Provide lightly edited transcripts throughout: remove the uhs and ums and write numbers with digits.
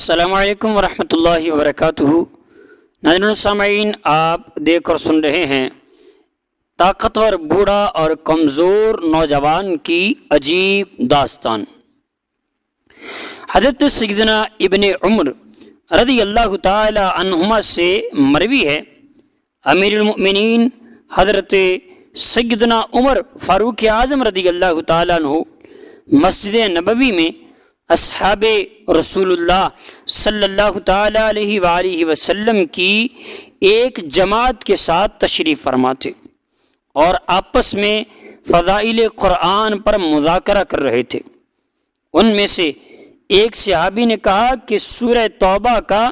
السلام علیکم ورحمۃ اللہ وبرکاتہ۔ ناظرین سامعین، آپ دیکھ اور سن رہے ہیں طاقتور بوڑھا اور کمزور نوجوان کی عجیب داستان۔ حضرت سیدنا ابن عمر رضی اللہ تعالی عنہما سے مروی ہے، امیر المؤمنین حضرت سیدنا عمر فاروق اعظم رضی اللہ تعالی عنہ مسجد نبوی میں اصحاب رسول اللہ صلی اللہ تعالی علیہ وآلہ وسلم کی ایک جماعت کے ساتھ تشریف فرما تھے اور آپس میں فضائل قرآن پر مذاکرہ کر رہے تھے۔ ان میں سے ایک صحابی نے کہا کہ سورہ توبہ کا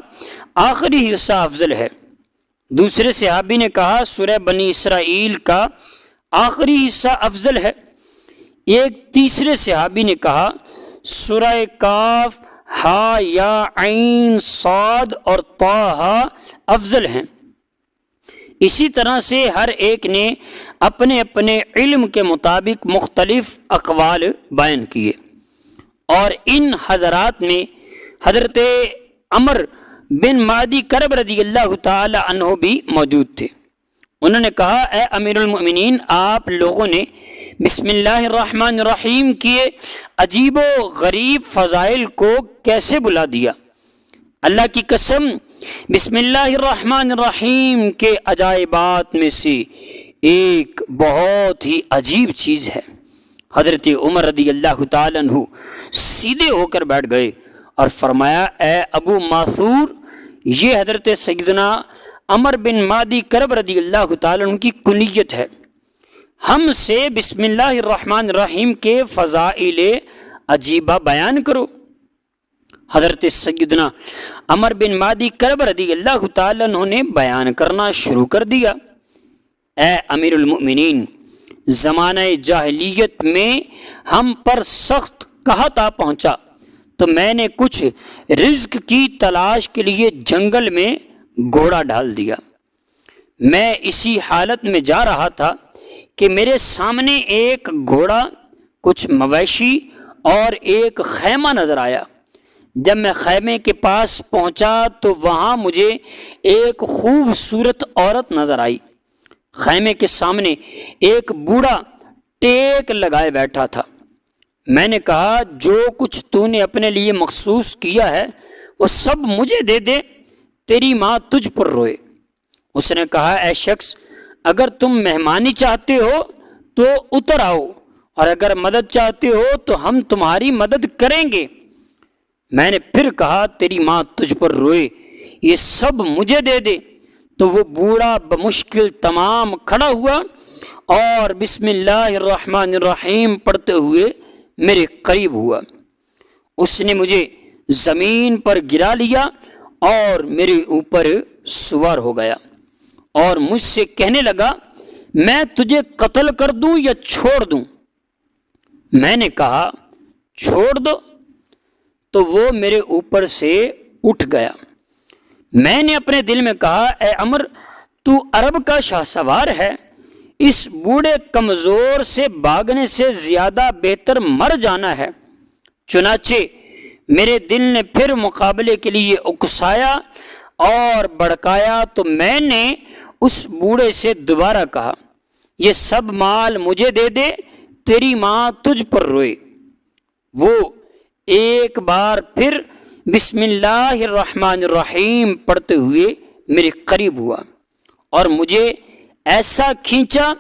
آخری حصہ افضل ہے، دوسرے صحابی نے کہا سورہ بنی اسرائیل کا آخری حصہ افضل ہے، ایک تیسرے صحابی نے کہا سورہ کاف، ہا یا عین صاد اور طٰہٰ افضل ہیں۔ اسی طرح سے ہر ایک نے اپنے اپنے علم کے مطابق مختلف اقوال بیان کیے، اور ان حضرات میں حضرت عمر بن معدی کرب رضی اللہ تعالی عنہ بھی موجود تھے۔ انہوں نے کہا، اے امیر المؤمنین، آپ لوگوں نے بسم اللہ الرحمن الرحیم کیے عجیب و غریب فضائل کو کیسے بلا دیا؟ اللہ کی قسم، بسم اللہ الرحمن الرحیم کے عجائبات میں سے ایک بہت ہی عجیب چیز ہے۔ حضرت عمر رضی اللہ تعالی عنہ سیدھے ہو کر بیٹھ گئے اور فرمایا، اے ابو ماثور، یہ حضرت سیدنا عمر بن معدی کرب رضی اللہ تعالی عنہ کی کنیت ہے، ہم سے بسم اللہ الرحمن الرحیم کے فضائل عجیبہ بیان کرو۔ حضرت سیدنا عمر بن معدی کرب رضی اللہ تعالی عنہ نے بیان کرنا شروع کر دیا۔ اے امیر المؤمنین، زمانہ جاہلیت میں ہم پر سخت قحط آ پہنچا تو میں نے کچھ رزق کی تلاش کے لیے جنگل میں گھوڑا ڈال دیا۔ میں اسی حالت میں جا رہا تھا کہ میرے سامنے ایک گھوڑا، کچھ مویشی اور ایک خیمہ نظر آیا۔ جب میں خیمے کے پاس پہنچا تو وہاں مجھے ایک خوبصورت عورت نظر آئی۔ خیمے کے سامنے ایک بوڑھا ٹیک لگائے بیٹھا تھا۔ میں نے کہا، جو کچھ تو نے اپنے لیے مخصوص کیا ہے وہ سب مجھے دے دے، تیری ماں تجھ پر روئے۔ اس نے کہا، اے شخص، اگر تم مہمانی چاہتے ہو تو اتر آؤ، اور اگر مدد چاہتے ہو تو ہم تمہاری مدد کریں گے۔ میں نے پھر کہا، تیری ماں تجھ پر روئے، یہ سب مجھے دے دے۔ تو وہ بوڑھا بمشکل تمام کھڑا ہوا اور بسم اللہ الرحمن الرحیم پڑھتے ہوئے میرے قریب ہوا۔ اس نے مجھے زمین پر گرا لیا اور میرے اوپر سوار ہو گیا اور مجھ سے کہنے لگا، میں تجھے قتل کر دوں یا چھوڑ دوں؟ میں نے کہا، چھوڑ دو۔ تو وہ میرے اوپر سے اٹھ گیا۔ میں نے اپنے دل میں کہا، اے عمر، تو عرب کا شاہ سوار ہے، اس بوڑھے کمزور سے بھاگنے سے زیادہ بہتر مر جانا ہے۔ چنانچہ میرے دل نے پھر مقابلے کے لیے اکسایا اور بڑکایا تو میں نے اس بوڑھے سے دوبارہ کہا، یہ سب مال مجھے دے دے، تیری ماں تجھ پر روئے۔ وہ ایک بار پھر بسم اللہ الرحمن الرحیم پڑھتے ہوئے میرے قریب ہوا اور مجھے ایسا کھینچا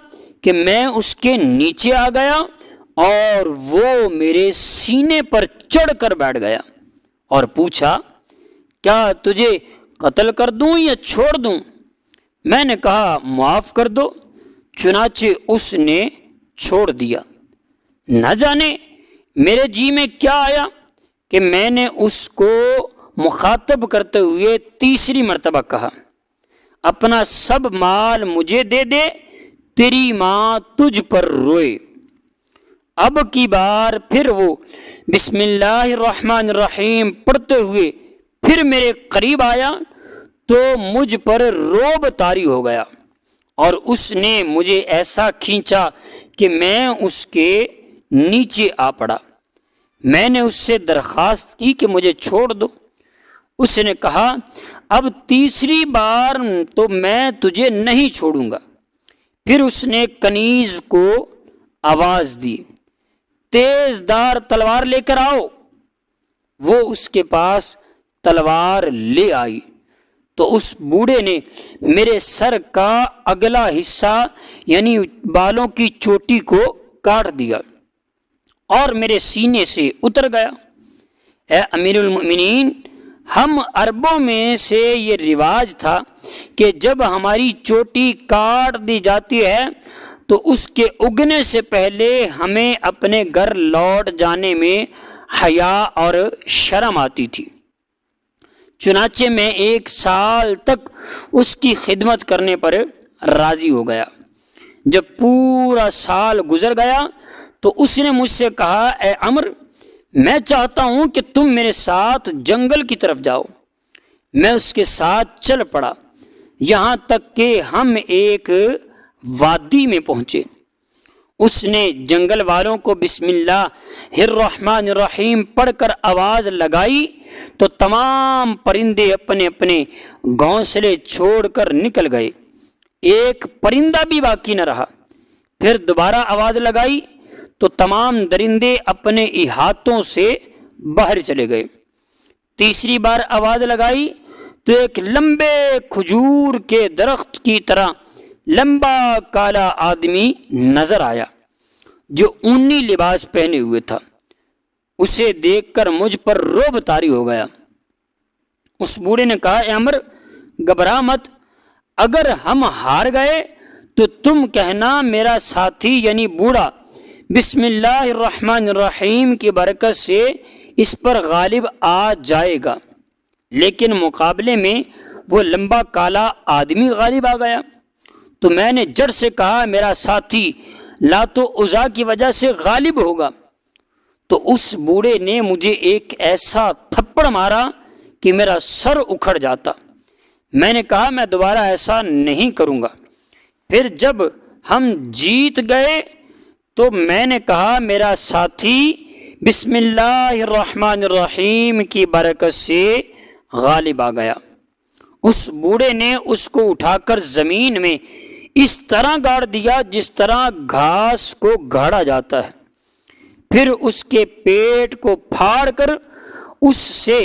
کہ میں اس کے نیچے آ گیا اور وہ میرے سینے پر چڑھ کر بیٹھ گیا اور پوچھا، کیا تجھے قتل کر دوں یا چھوڑ دوں؟ میں نے کہا، معاف کر دو۔ چنانچہ اس نے چھوڑ دیا۔ نہ جانے میرے جی میں کیا آیا کہ میں نے اس کو مخاطب کرتے ہوئے تیسری مرتبہ کہا، اپنا سب مال مجھے دے دے، تیری ماں تجھ پر روئے۔ اب کی بار پھر وہ بسم اللہ الرحمن الرحیم پڑھتے ہوئے پھر میرے قریب آیا تو مجھ پر رعب طاری ہو گیا اور اس نے مجھے ایسا کھینچا کہ میں اس کے نیچے آ پڑا۔ میں نے اس سے درخواست کی کہ مجھے چھوڑ دو۔ اس نے کہا اب تیسری بار تو میں تجھے نہیں چھوڑوں گا۔ پھر اس نے کنیز کو آواز دی، تیز دار تلوار لے کر آؤ۔ وہ اس کے پاس تلوار لے آئی تو اس بوڑھے نے میرے سر کا اگلا حصہ یعنی بالوں کی چوٹی کو کاٹ دیا اور میرے سینے سے اتر گیا۔ اے امیر المؤمنین، ہم عربوں میں سے یہ رواج تھا کہ جب ہماری چوٹی کاٹ دی جاتی ہے تو اس کے اگنے سے پہلے ہمیں اپنے گھر لوٹ جانے میں حیا اور شرم آتی تھی۔ چنانچہ میں 1 سال تک اس کی خدمت کرنے پر راضی ہو گیا۔ جب پورا سال گزر گیا تو اس نے مجھ سے کہا، اے عمر، میں چاہتا ہوں کہ تم میرے ساتھ جنگل کی طرف جاؤ۔ میں اس کے ساتھ چل پڑا یہاں تک کہ ہم ایک وادی میں پہنچے۔ اس نے جنگل والوں کو بسم اللہ الرحمن الرحیم پڑھ کر آواز لگائی تو تمام پرندے اپنے اپنے گھونسلے چھوڑ کر نکل گئے، ایک پرندہ بھی باقی نہ رہا۔ پھر دوبارہ آواز لگائی تو تمام درندے اپنے احاطوں سے باہر چلے گئے۔ تیسری بار آواز لگائی تو ایک لمبے کھجور کے درخت کی طرح لمبا کالا آدمی نظر آیا جو اونی لباس پہنے ہوئے تھا۔ اسے دیکھ کر مجھ پر رعب طاری ہو گیا۔ اس بوڑھے نے کہا، اے عمر، گھبرا مت، اگر ہم ہار گئے تو تم کہنا میرا ساتھی یعنی بوڑھا بسم اللہ الرحمن الرحیم کی برکت سے اس پر غالب آ جائے گا، لیکن مقابلے میں وہ لمبا کالا آدمی غالب آ گیا۔ تو میں نے جڑ سے کہا، میرا ساتھی لات و عزا کی وجہ سے غالب ہوگا۔ تو اس بوڑھے نے مجھے ایک ایسا تھپڑ مارا کہ میرا سر اکھڑ جاتا۔ میں نے کہا، میں دوبارہ ایسا نہیں کروں گا۔ پھر جب ہم جیت گئے تو میں نے کہا، میرا ساتھی بسم اللہ الرحمن الرحیم کی برکت سے غالب آ گیا۔ اس بوڑھے نے اس کو اٹھا کر زمین میں اس طرح گاڑ دیا جس طرح گھاس کو گاڑا جاتا ہے۔ پھر اس کے پیٹ کو پھاڑ کر اس سے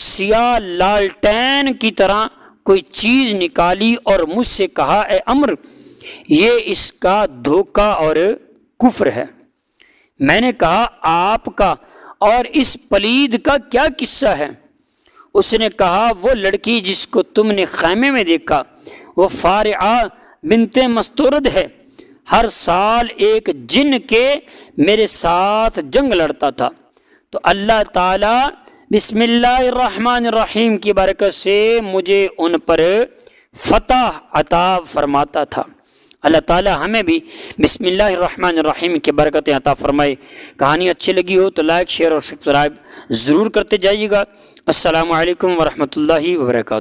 سیاہ لالٹین کی طرح کوئی چیز نکالی اور مجھ سے کہا، اے عمر، یہ اس کا دھوکہ اور کفر ہے۔ میں نے کہا، آپ کا اور اس پلید کا کیا قصہ ہے؟ اس نے کہا، وہ لڑکی جس کو تم نے خیمے میں دیکھا وہ فارعہ بنت مستورد ہے۔ ہر سال ایک جن کے میرے ساتھ جنگ لڑتا تھا تو اللہ تعالیٰ بسم اللہ الرحمن الرحیم کی برکت سے مجھے ان پر فتح عطا فرماتا تھا۔ اللہ تعالیٰ ہمیں بھی بسم اللہ الرحمن الرحیم کی برکتیں عطا فرمائے۔ کہانی اچھی لگی ہو تو لائک، شیئر اور سبسکرائب ضرور کرتے جائیے گا۔ السلام علیکم ورحمۃ اللہ وبرکاتہ۔